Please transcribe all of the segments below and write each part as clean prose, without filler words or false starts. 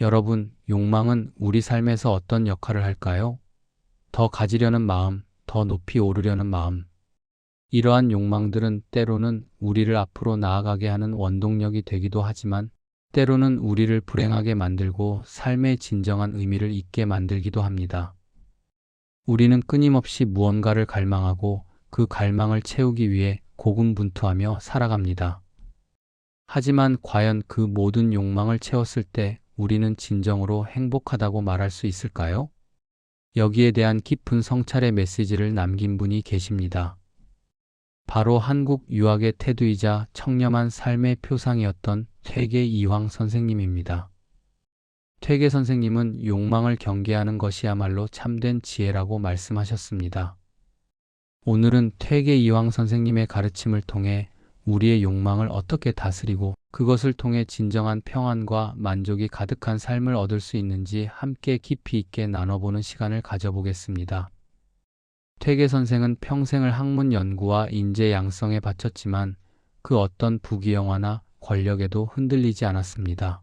여러분, 욕망은 우리 삶에서 어떤 역할을 할까요? 더 가지려는 마음, 더 높이 오르려는 마음. 이러한 욕망들은 때로는 우리를 앞으로 나아가게 하는 원동력이 되기도 하지만 때로는 우리를 불행하게 만들고 삶의 진정한 의미를 잊게 만들기도 합니다. 우리는 끊임없이 무언가를 갈망하고 그 갈망을 채우기 위해 고군분투하며 살아갑니다. 하지만 과연 그 모든 욕망을 채웠을 때 우리는 진정으로 행복하다고 말할 수 있을까요? 여기에 대한 깊은 성찰의 메시지를 남긴 분이 계십니다. 바로 한국 유학의 태두이자 청렴한 삶의 표상이었던 퇴계 이황 선생님입니다. 퇴계 선생님은 욕망을 경계하는 것이야말로 참된 지혜라고 말씀하셨습니다. 오늘은 퇴계 이황 선생님의 가르침을 통해 우리의 욕망을 어떻게 다스리고 그것을 통해 진정한 평안과 만족이 가득한 삶을 얻을 수 있는지 함께 깊이 있게 나눠보는 시간을 가져보겠습니다. 퇴계 선생은 평생을 학문 연구와 인재 양성에 바쳤지만 그 어떤 부귀영화나 권력에도 흔들리지 않았습니다.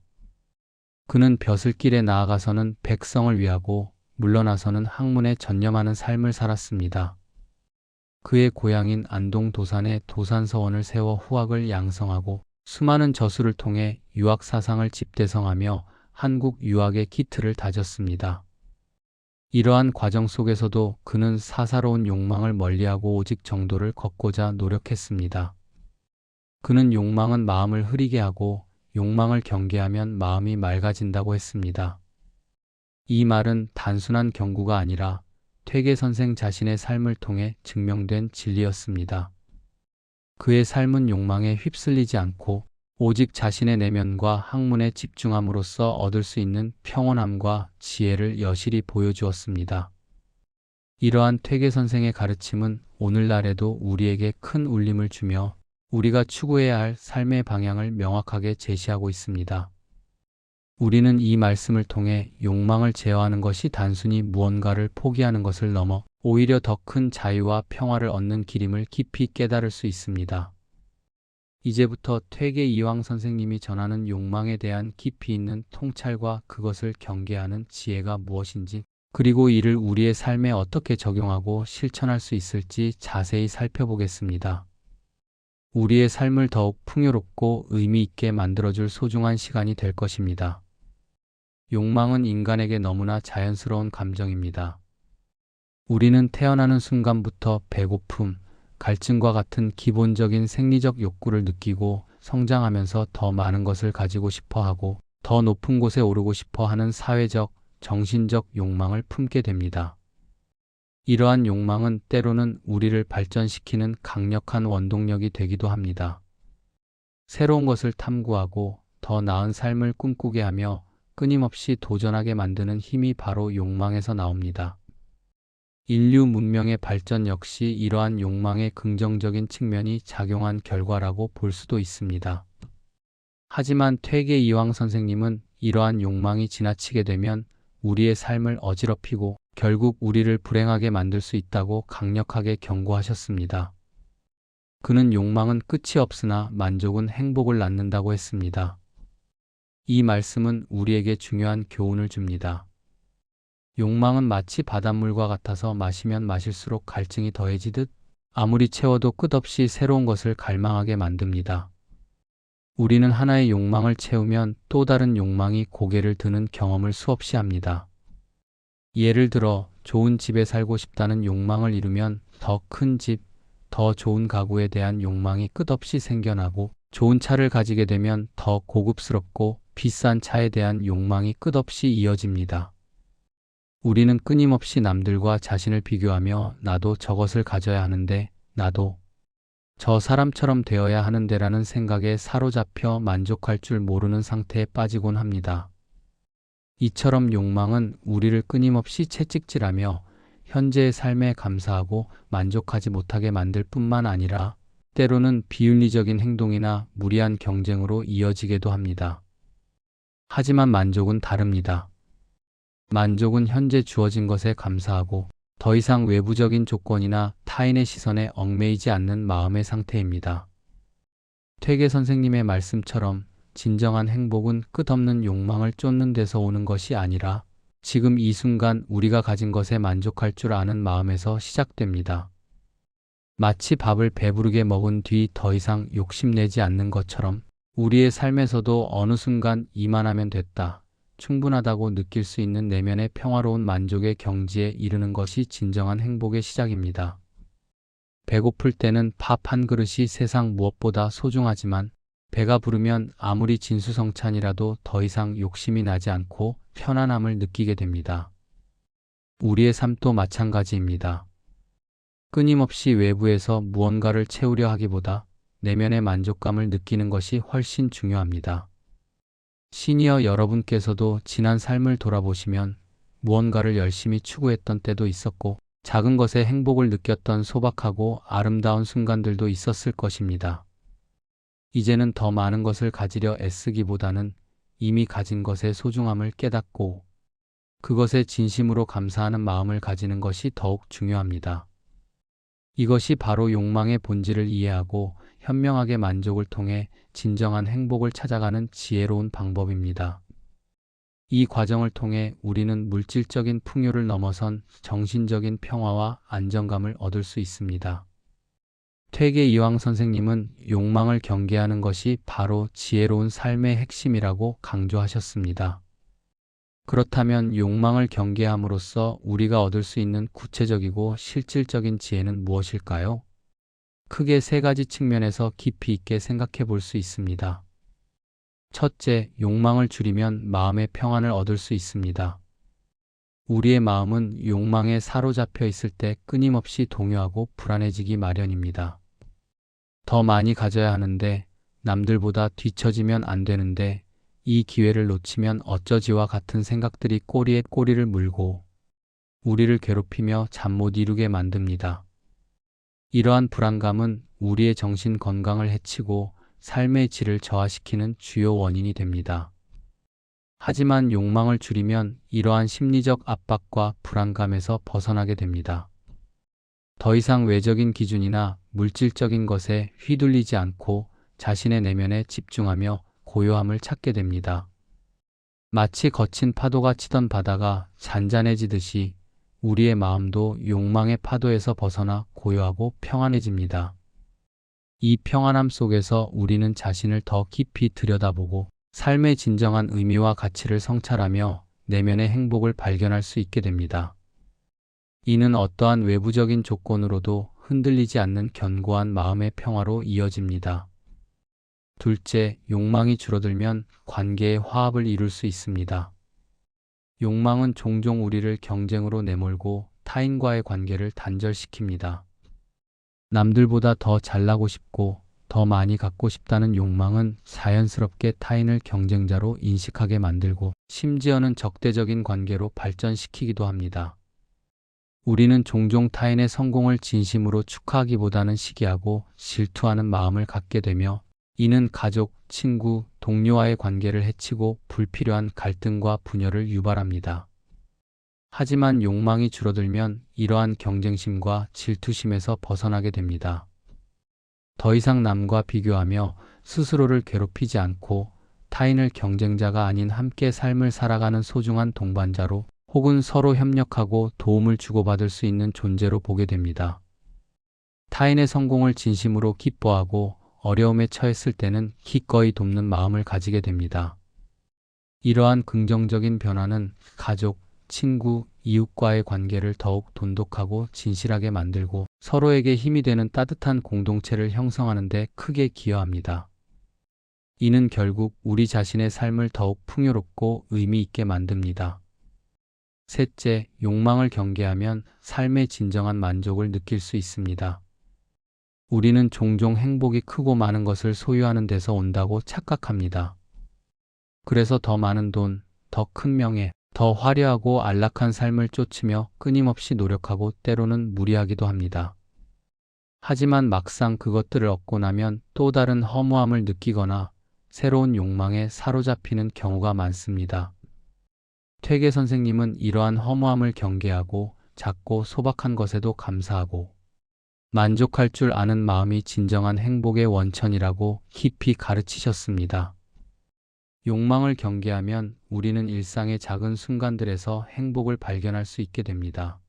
그는 벼슬길에 나아가서는 백성을 위하고 물러나서는 학문에 전념하는 삶을 살았습니다. 그의 고향인 안동 도산에 도산서원을 세워 후학을 양성하고 수많은 저수를 통해 유학 사상을 집대성하며 한국 유학의 기틀을 다졌습니다. 이러한 과정 속에서도 그는 사사로운 욕망을 멀리하고 오직 정도를 걷고자 노력했습니다. 그는 욕망은 마음을 흐리게 하고 욕망을 경계하면 마음이 맑아진다고 했습니다. 이 말은 단순한 경고가 아니라 퇴계 선생 자신의 삶을 통해 증명된 진리였습니다. 그의 삶은 욕망에 휩쓸리지 않고 오직 자신의 내면과 학문에 집중함으로써 얻을 수 있는 평온함과 지혜를 여실히 보여주었습니다. 이러한 퇴계 선생의 가르침은 오늘날에도 우리에게 큰 울림을 주며 우리가 추구해야 할 삶의 방향을 명확하게 제시하고 있습니다. 우리는 이 말씀을 통해 욕망을 제어하는 것이 단순히 무언가를 포기하는 것을 넘어 오히려 더 큰 자유와 평화를 얻는 길임을 깊이 깨달을 수 있습니다. 이제부터 퇴계 이황 선생님이 전하는 욕망에 대한 깊이 있는 통찰과 그것을 경계하는 지혜가 무엇인지, 그리고 이를 우리의 삶에 어떻게 적용하고 실천할 수 있을지 자세히 살펴보겠습니다. 우리의 삶을 더욱 풍요롭고 의미 있게 만들어줄 소중한 시간이 될 것입니다. 욕망은 인간에게 너무나 자연스러운 감정입니다. 우리는 태어나는 순간부터 배고픔, 갈증과 같은 기본적인 생리적 욕구를 느끼고 성장하면서 더 많은 것을 가지고 싶어 하고 더 높은 곳에 오르고 싶어 하는 사회적, 정신적 욕망을 품게 됩니다. 이러한 욕망은 때로는 우리를 발전시키는 강력한 원동력이 되기도 합니다. 새로운 것을 탐구하고 더 나은 삶을 꿈꾸게 하며 끊임없이 도전하게 만드는 힘이 바로 욕망에서 나옵니다. 인류 문명의 발전 역시 이러한 욕망의 긍정적인 측면이 작용한 결과라고 볼 수도 있습니다. 하지만 퇴계 이황 선생님은 이러한 욕망이 지나치게 되면 우리의 삶을 어지럽히고 결국 우리를 불행하게 만들 수 있다고 강력하게 경고하셨습니다. 그는 욕망은 끝이 없으나 만족은 행복을 낳는다고 했습니다. 이 말씀은 우리에게 중요한 교훈을 줍니다. 욕망은 마치 바닷물과 같아서 마시면 마실수록 갈증이 더해지듯 아무리 채워도 끝없이 새로운 것을 갈망하게 만듭니다. 우리는 하나의 욕망을 채우면 또 다른 욕망이 고개를 드는 경험을 수없이 합니다. 예를 들어 좋은 집에 살고 싶다는 욕망을 이루면 더 큰 집, 더 좋은 가구에 대한 욕망이 끝없이 생겨나고 좋은 차를 가지게 되면 더 고급스럽고 비싼 차에 대한 욕망이 끝없이 이어집니다. 우리는 끊임없이 남들과 자신을 비교하며 나도 저것을 가져야 하는데, 나도 저 사람처럼 되어야 하는데라는 생각에 사로잡혀 만족할 줄 모르는 상태에 빠지곤 합니다. 이처럼 욕망은 우리를 끊임없이 채찍질하며 현재의 삶에 감사하고 만족하지 못하게 만들 뿐만 아니라 때로는 비윤리적인 행동이나 무리한 경쟁으로 이어지기도 합니다. 하지만 만족은 다릅니다. 만족은 현재 주어진 것에 감사하고 더 이상 외부적인 조건이나 타인의 시선에 얽매이지 않는 마음의 상태입니다. 퇴계 선생님의 말씀처럼 진정한 행복은 끝없는 욕망을 쫓는 데서 오는 것이 아니라 지금 이 순간 우리가 가진 것에 만족할 줄 아는 마음에서 시작됩니다. 마치 밥을 배부르게 먹은 뒤 더 이상 욕심내지 않는 것처럼 우리의 삶에서도 어느 순간 이만하면 됐다, 충분하다고 느낄 수 있는 내면의 평화로운 만족의 경지에 이르는 것이 진정한 행복의 시작입니다. 배고플 때는 밥 한 그릇이 세상 무엇보다 소중하지만 배가 부르면 아무리 진수성찬이라도 더 이상 욕심이 나지 않고 편안함을 느끼게 됩니다. 우리의 삶도 마찬가지입니다. 끊임없이 외부에서 무언가를 채우려 하기보다 내면의 만족감을 느끼는 것이 훨씬 중요합니다. 시니어 여러분께서도 지난 삶을 돌아보시면 무언가를 열심히 추구했던 때도 있었고 작은 것에 행복을 느꼈던 소박하고 아름다운 순간들도 있었을 것입니다. 이제는 더 많은 것을 가지려 애쓰기보다는 이미 가진 것의 소중함을 깨닫고 그것에 진심으로 감사하는 마음을 가지는 것이 더욱 중요합니다. 이것이 바로 욕망의 본질을 이해하고 현명하게 만족을 통해 진정한 행복을 찾아가는 지혜로운 방법입니다. 이 과정을 통해 우리는 물질적인 풍요를 넘어선 정신적인 평화와 안정감을 얻을 수 있습니다. 퇴계 이황 선생님은 욕망을 경계하는 것이 바로 지혜로운 삶의 핵심이라고 강조하셨습니다. 그렇다면 욕망을 경계함으로써 우리가 얻을 수 있는 구체적이고 실질적인 지혜는 무엇일까요? 크게 세 가지 측면에서 깊이 있게 생각해 볼 수 있습니다. 첫째, 욕망을 줄이면 마음의 평안을 얻을 수 있습니다. 우리의 마음은 욕망에 사로잡혀 있을 때 끊임없이 동요하고 불안해지기 마련입니다. 더 많이 가져야 하는데, 남들보다 뒤처지면 안 되는데, 이 기회를 놓치면 어쩌지와 같은 생각들이 꼬리에 꼬리를 물고 우리를 괴롭히며 잠 못 이루게 만듭니다. 이러한 불안감은 우리의 정신 건강을 해치고 삶의 질을 저하시키는 주요 원인이 됩니다. 하지만 욕망을 줄이면 이러한 심리적 압박과 불안감에서 벗어나게 됩니다. 더 이상 외적인 기준이나 물질적인 것에 휘둘리지 않고 자신의 내면에 집중하며 고요함을 찾게 됩니다. 마치 거친 파도가 치던 바다가 잔잔해지듯이 우리의 마음도 욕망의 파도에서 벗어나 고요하고 평안해집니다. 이 평안함 속에서 우리는 자신을 더 깊이 들여다보고 삶의 진정한 의미와 가치를 성찰하며 내면의 행복을 발견할 수 있게 됩니다. 이는 어떠한 외부적인 조건으로도 흔들리지 않는 견고한 마음의 평화로 이어집니다. 둘째, 욕망이 줄어들면 관계의 화합을 이룰 수 있습니다. 욕망은 종종 우리를 경쟁으로 내몰고 타인과의 관계를 단절시킵니다. 남들보다 더 잘나고 싶고 더 많이 갖고 싶다는 욕망은 자연스럽게 타인을 경쟁자로 인식하게 만들고 심지어는 적대적인 관계로 발전시키기도 합니다. 우리는 종종 타인의 성공을 진심으로 축하하기보다는 시기하고 질투하는 마음을 갖게 되며 이는 가족, 친구, 동료와의 관계를 해치고 불필요한 갈등과 분열을 유발합니다. 하지만 욕망이 줄어들면 이러한 경쟁심과 질투심에서 벗어나게 됩니다. 더 이상 남과 비교하며 스스로를 괴롭히지 않고 타인을 경쟁자가 아닌 함께 삶을 살아가는 소중한 동반자로 혹은 서로 협력하고 도움을 주고받을 수 있는 존재로 보게 됩니다. 타인의 성공을 진심으로 기뻐하고 어려움에 처했을 때는 기꺼이 돕는 마음을 가지게 됩니다. 이러한 긍정적인 변화는 가족, 친구, 이웃과의 관계를 더욱 돈독하고 진실하게 만들고 서로에게 힘이 되는 따뜻한 공동체를 형성하는 데 크게 기여합니다. 이는 결국 우리 자신의 삶을 더욱 풍요롭고 의미 있게 만듭니다. 셋째, 욕망을 경계하면 삶의 진정한 만족을 느낄 수 있습니다. 우리는 종종 행복이 크고 많은 것을 소유하는 데서 온다고 착각합니다. 그래서 더 많은 돈, 더 큰 명예, 더 화려하고 안락한 삶을 쫓으며 끊임없이 노력하고 때로는 무리하기도 합니다. 하지만 막상 그것들을 얻고 나면 또 다른 허무함을 느끼거나 새로운 욕망에 사로잡히는 경우가 많습니다. 퇴계 선생님은 이러한 허무함을 경계하고 작고 소박한 것에도 감사하고 만족할 줄 아는 마음이 진정한 행복의 원천이라고 깊이 가르치셨습니다. 욕망을 경계하면 우리는 일상의 작은 순간들에서 행복을 발견할 수 있게 됩니다.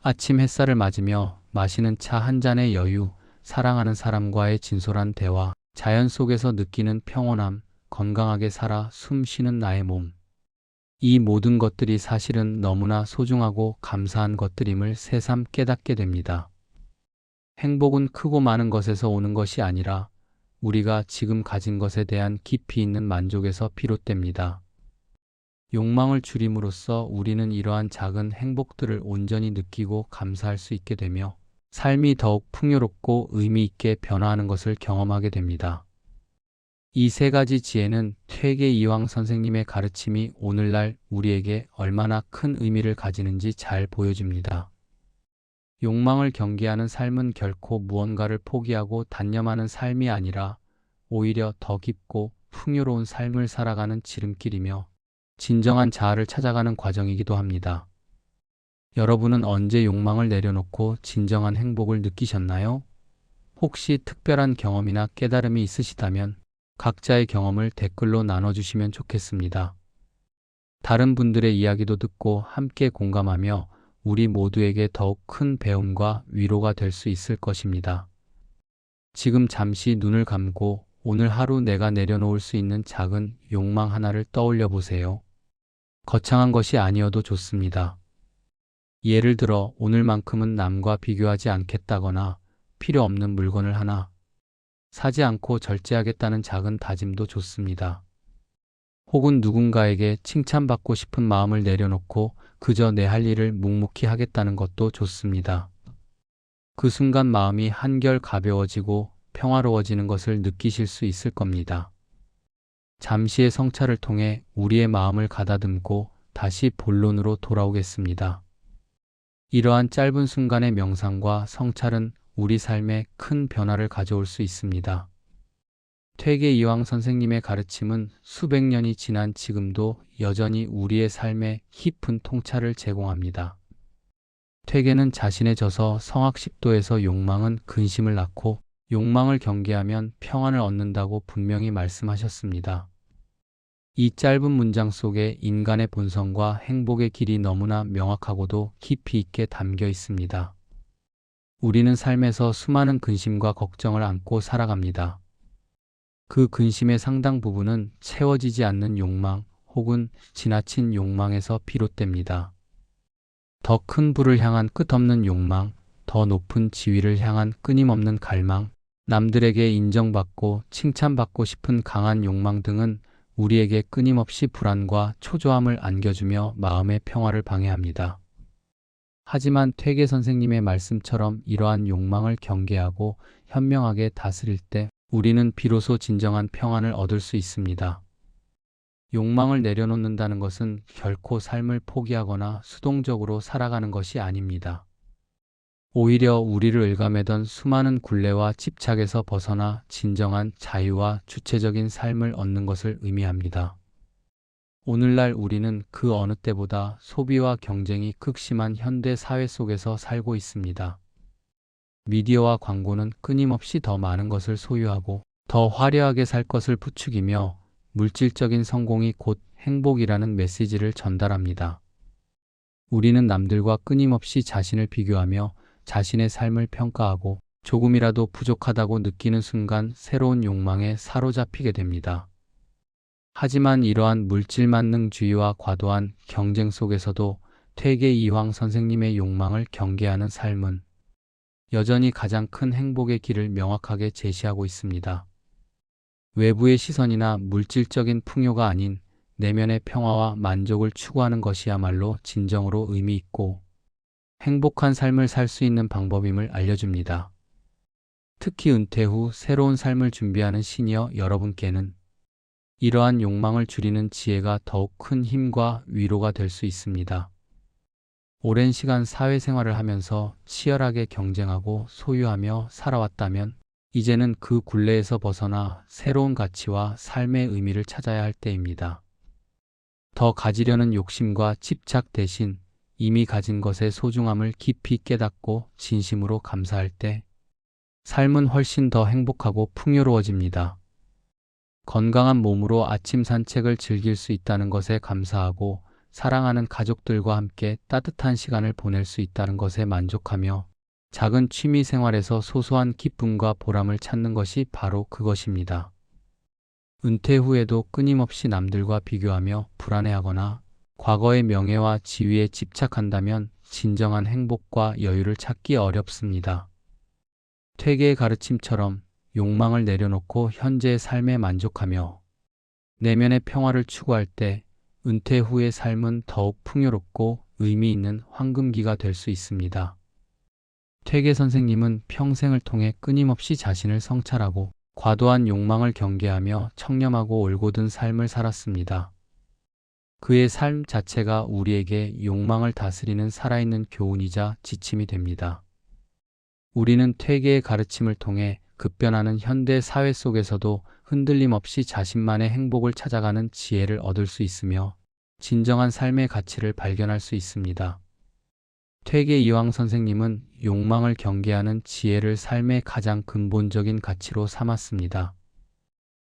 아침 햇살을 맞으며 마시는 차 한 잔의 여유, 사랑하는 사람과의 진솔한 대화, 자연 속에서 느끼는 평온함, 건강하게 살아 숨 쉬는 나의 몸. 이 모든 것들이 사실은 너무나 소중하고 감사한 것들임을 새삼 깨닫게 됩니다. 행복은 크고 많은 것에서 오는 것이 아니라 우리가 지금 가진 것에 대한 깊이 있는 만족에서 비롯됩니다. 욕망을 줄임으로써 우리는 이러한 작은 행복들을 온전히 느끼고 감사할 수 있게 되며 삶이 더욱 풍요롭고 의미 있게 변화하는 것을 경험하게 됩니다. 이 세 가지 지혜는 퇴계 이황 선생님의 가르침이 오늘날 우리에게 얼마나 큰 의미를 가지는지 잘 보여줍니다. 욕망을 경계하는 삶은 결코 무언가를 포기하고 단념하는 삶이 아니라 오히려 더 깊고 풍요로운 삶을 살아가는 지름길이며 진정한 자아를 찾아가는 과정이기도 합니다. 여러분은 언제 욕망을 내려놓고 진정한 행복을 느끼셨나요? 혹시 특별한 경험이나 깨달음이 있으시다면 각자의 경험을 댓글로 나눠주시면 좋겠습니다. 다른 분들의 이야기도 듣고 함께 공감하며 우리 모두에게 더욱 큰 배움과 위로가 될 수 있을 것입니다. 지금 잠시 눈을 감고 오늘 하루 내가 내려놓을 수 있는 작은 욕망 하나를 떠올려 보세요. 거창한 것이 아니어도 좋습니다. 예를 들어 오늘만큼은 남과 비교하지 않겠다거나 필요 없는 물건을 하나 사지 않고 절제하겠다는 작은 다짐도 좋습니다. 혹은 누군가에게 칭찬받고 싶은 마음을 내려놓고 그저 내 할 일을 묵묵히 하겠다는 것도 좋습니다. 그 순간 마음이 한결 가벼워지고 평화로워지는 것을 느끼실 수 있을 겁니다. 잠시의 성찰을 통해 우리의 마음을 가다듬고 다시 본론으로 돌아오겠습니다. 이러한 짧은 순간의 명상과 성찰은 우리 삶에 큰 변화를 가져올 수 있습니다. 퇴계 이황 선생님의 가르침은 수백 년이 지난 지금도 여전히 우리의 삶에 깊은 통찰을 제공합니다. 퇴계는 자신의 저서 성학십도에서 욕망은 근심을 낳고 욕망을 경계하면 평안을 얻는다고 분명히 말씀하셨습니다. 이 짧은 문장 속에 인간의 본성과 행복의 길이 너무나 명확하고도 깊이 있게 담겨 있습니다. 우리는 삶에서 수많은 근심과 걱정을 안고 살아갑니다. 그 근심의 상당 부분은 채워지지 않는 욕망 혹은 지나친 욕망에서 비롯됩니다. 더 큰 부를 향한 끝없는 욕망, 더 높은 지위를 향한 끊임없는 갈망, 남들에게 인정받고 칭찬받고 싶은 강한 욕망 등은 우리에게 끊임없이 불안과 초조함을 안겨주며 마음의 평화를 방해합니다. 하지만 퇴계 선생님의 말씀처럼 이러한 욕망을 경계하고 현명하게 다스릴 때 우리는 비로소 진정한 평안을 얻을 수 있습니다. 욕망을 내려놓는다는 것은 결코 삶을 포기하거나 수동적으로 살아가는 것이 아닙니다. 오히려 우리를 옅아매던 수많은 굴레와 집착에서 벗어나 진정한 자유와 주체적인 삶을 얻는 것을 의미합니다. 오늘날 우리는 그 어느 때보다 소비와 경쟁이 극심한 현대 사회 속에서 살고 있습니다. 미디어와 광고는 끊임없이 더 많은 것을 소유하고 더 화려하게 살 것을 부추기며 물질적인 성공이 곧 행복이라는 메시지를 전달합니다. 우리는 남들과 끊임없이 자신을 비교하며 자신의 삶을 평가하고 조금이라도 부족하다고 느끼는 순간 새로운 욕망에 사로잡히게 됩니다. 하지만 이러한 물질만능주의와 과도한 경쟁 속에서도 퇴계 이황 선생님의 욕망을 경계하는 삶은 여전히 가장 큰 행복의 길을 명확하게 제시하고 있습니다. 외부의 시선이나 물질적인 풍요가 아닌 내면의 평화와 만족을 추구하는 것이야말로 진정으로 의미 있고 행복한 삶을 살 수 있는 방법임을 알려줍니다. 특히 은퇴 후 새로운 삶을 준비하는 시니어 여러분께는 이러한 욕망을 줄이는 지혜가 더욱 큰 힘과 위로가 될 수 있습니다. 오랜 시간 사회생활을 하면서 치열하게 경쟁하고 소유하며 살아왔다면 이제는 그 굴레에서 벗어나 새로운 가치와 삶의 의미를 찾아야 할 때입니다. 더 가지려는 욕심과 집착 대신 이미 가진 것의 소중함을 깊이 깨닫고 진심으로 감사할 때 삶은 훨씬 더 행복하고 풍요로워집니다. 건강한 몸으로 아침 산책을 즐길 수 있다는 것에 감사하고 사랑하는 가족들과 함께 따뜻한 시간을 보낼 수 있다는 것에 만족하며 작은 취미 생활에서 소소한 기쁨과 보람을 찾는 것이 바로 그것입니다. 은퇴 후에도 끊임없이 남들과 비교하며 불안해하거나 과거의 명예와 지위에 집착한다면 진정한 행복과 여유를 찾기 어렵습니다. 퇴계의 가르침처럼 욕망을 내려놓고 현재의 삶에 만족하며 내면의 평화를 추구할 때 은퇴 후의 삶은 더욱 풍요롭고 의미 있는 황금기가 될 수 있습니다. 퇴계 선생님은 평생을 통해 끊임없이 자신을 성찰하고 과도한 욕망을 경계하며 청렴하고 올곧은 삶을 살았습니다. 그의 삶 자체가 우리에게 욕망을 다스리는 살아있는 교훈이자 지침이 됩니다. 우리는 퇴계의 가르침을 통해 급변하는 현대 사회 속에서도 흔들림 없이 자신만의 행복을 찾아가는 지혜를 얻을 수 있으며 진정한 삶의 가치를 발견할 수 있습니다. 퇴계 이황 선생님은 욕망을 경계하는 지혜를 삶의 가장 근본적인 가치로 삼았습니다.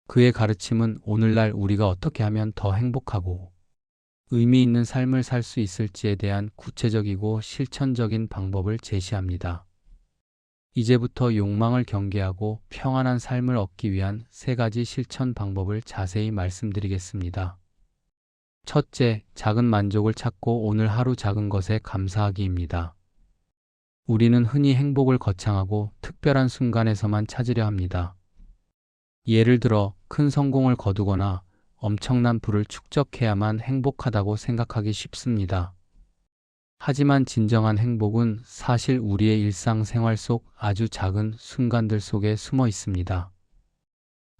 그의 가르침은 오늘날 우리가 어떻게 하면 더 행복하고 의미 있는 삶을 살 수 있을지에 대한 구체적이고 실천적인 방법을 제시합니다. 이제부터 욕망을 경계하고 평안한 삶을 얻기 위한 3가지 실천 방법을 자세히 말씀드리겠습니다. 첫째, 작은 만족을 찾고 오늘 하루 작은 것에 감사하기입니다. 우리는 흔히 행복을 거창하고 특별한 순간에서만 찾으려 합니다. 예를 들어 큰 성공을 거두거나 엄청난 부를 축적해야만 행복하다고 생각하기 쉽습니다. 하지만 진정한 행복은 사실 우리의 일상생활 속 아주 작은 순간들 속에 숨어 있습니다.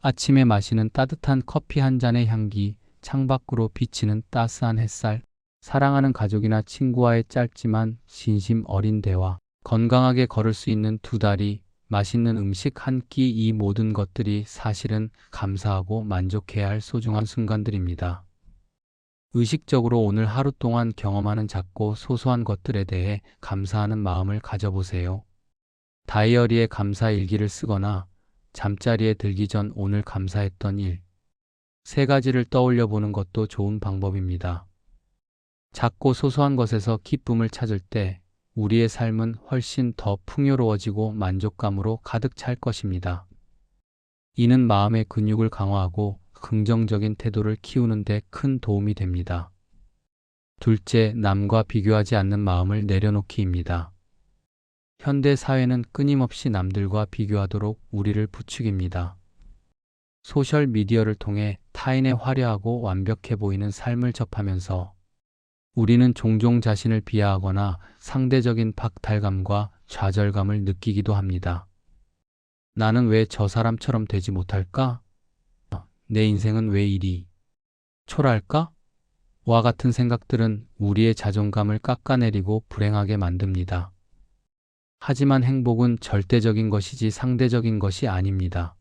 아침에 마시는 따뜻한 커피 한 잔의 향기, 창밖으로 비치는 따스한 햇살, 사랑하는 가족이나 친구와의 짧지만 진심 어린 대화, 건강하게 걸을 수 있는 2다리, 맛있는 음식 한 끼, 이 모든 것들이 사실은 감사하고 만족해야 할 소중한 순간들입니다. 의식적으로 오늘 하루 동안 경험하는 작고 소소한 것들에 대해 감사하는 마음을 가져보세요. 다이어리에 감사 일기를 쓰거나 잠자리에 들기 전 오늘 감사했던 일, 3가지를 떠올려 보는 것도 좋은 방법입니다. 작고 소소한 것에서 기쁨을 찾을 때 우리의 삶은 훨씬 더 풍요로워지고 만족감으로 가득 찰 것입니다. 이는 마음의 근육을 강화하고 긍정적인 태도를 키우는 데 큰 도움이 됩니다. 둘째, 남과 비교하지 않는 마음을 내려놓기입니다. 현대 사회는 끊임없이 남들과 비교하도록 우리를 부추깁니다. 소셜 미디어를 통해 타인의 화려하고 완벽해 보이는 삶을 접하면서 우리는 종종 자신을 비하하거나 상대적인 박탈감과 좌절감을 느끼기도 합니다. 나는 왜 저 사람처럼 되지 못할까? 내 인생은 왜 이리 초라할까? 와 같은 생각들은 우리의 자존감을 깎아내리고 불행하게 만듭니다. 하지만 행복은 절대적인 것이지 상대적인 것이 아닙니다.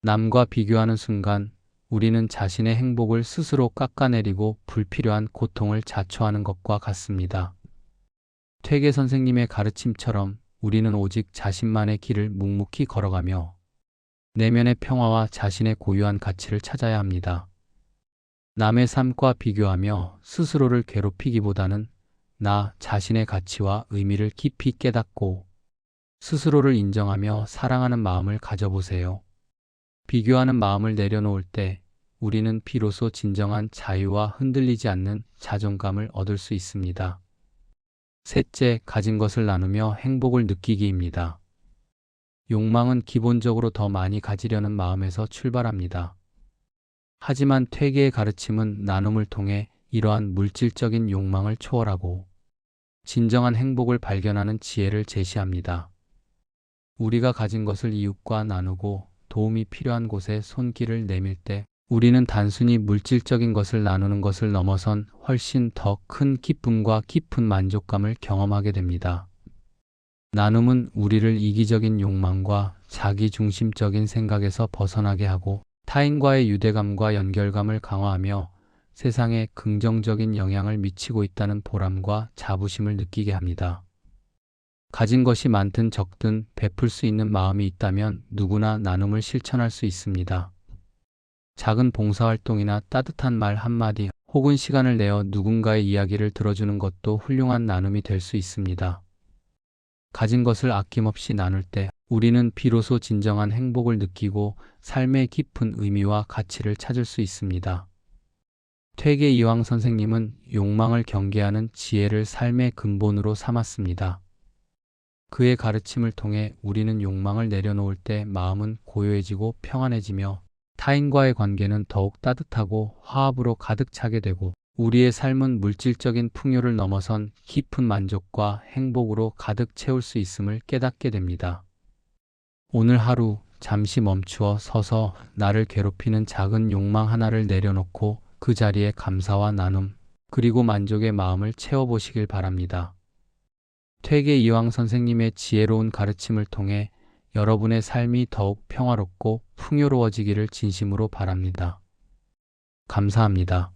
남과 비교하는 순간 우리는 자신의 행복을 스스로 깎아내리고 불필요한 고통을 자초하는 것과 같습니다. 퇴계 선생님의 가르침처럼 우리는 오직 자신만의 길을 묵묵히 걸어가며 내면의 평화와 자신의 고유한 가치를 찾아야 합니다. 남의 삶과 비교하며 스스로를 괴롭히기보다는 나 자신의 가치와 의미를 깊이 깨닫고 스스로를 인정하며 사랑하는 마음을 가져보세요. 비교하는 마음을 내려놓을 때 우리는 비로소 진정한 자유와 흔들리지 않는 자존감을 얻을 수 있습니다. 셋째, 가진 것을 나누며 행복을 느끼기입니다. 욕망은 기본적으로 더 많이 가지려는 마음에서 출발합니다. 하지만 퇴계의 가르침은 나눔을 통해 이러한 물질적인 욕망을 초월하고 진정한 행복을 발견하는 지혜를 제시합니다. 우리가 가진 것을 이웃과 나누고 도움이 필요한 곳에 손길을 내밀 때 우리는 단순히 물질적인 것을 나누는 것을 넘어선 훨씬 더 큰 기쁨과 깊은 만족감을 경험하게 됩니다. 나눔은 우리를 이기적인 욕망과 자기중심적인 생각에서 벗어나게 하고 타인과의 유대감과 연결감을 강화하며 세상에 긍정적인 영향을 미치고 있다는 보람과 자부심을 느끼게 합니다. 가진 것이 많든 적든 베풀 수 있는 마음이 있다면 누구나 나눔을 실천할 수 있습니다. 작은 봉사활동이나 따뜻한 말 한마디 혹은 시간을 내어 누군가의 이야기를 들어주는 것도 훌륭한 나눔이 될 수 있습니다. 가진 것을 아낌없이 나눌 때 우리는 비로소 진정한 행복을 느끼고 삶의 깊은 의미와 가치를 찾을 수 있습니다. 퇴계 이황 선생님은 욕망을 경계하는 지혜를 삶의 근본으로 삼았습니다. 그의 가르침을 통해 우리는 욕망을 내려놓을 때 마음은 고요해지고 평안해지며 타인과의 관계는 더욱 따뜻하고 화합으로 가득 차게 되고 우리의 삶은 물질적인 풍요를 넘어선 깊은 만족과 행복으로 가득 채울 수 있음을 깨닫게 됩니다. 오늘 하루 잠시 멈추어 서서 나를 괴롭히는 작은 욕망 하나를 내려놓고 그 자리에 감사와 나눔, 그리고 만족의 마음을 채워보시길 바랍니다. 퇴계 이황 선생님의 지혜로운 가르침을 통해 여러분의 삶이 더욱 평화롭고 풍요로워지기를 진심으로 바랍니다. 감사합니다.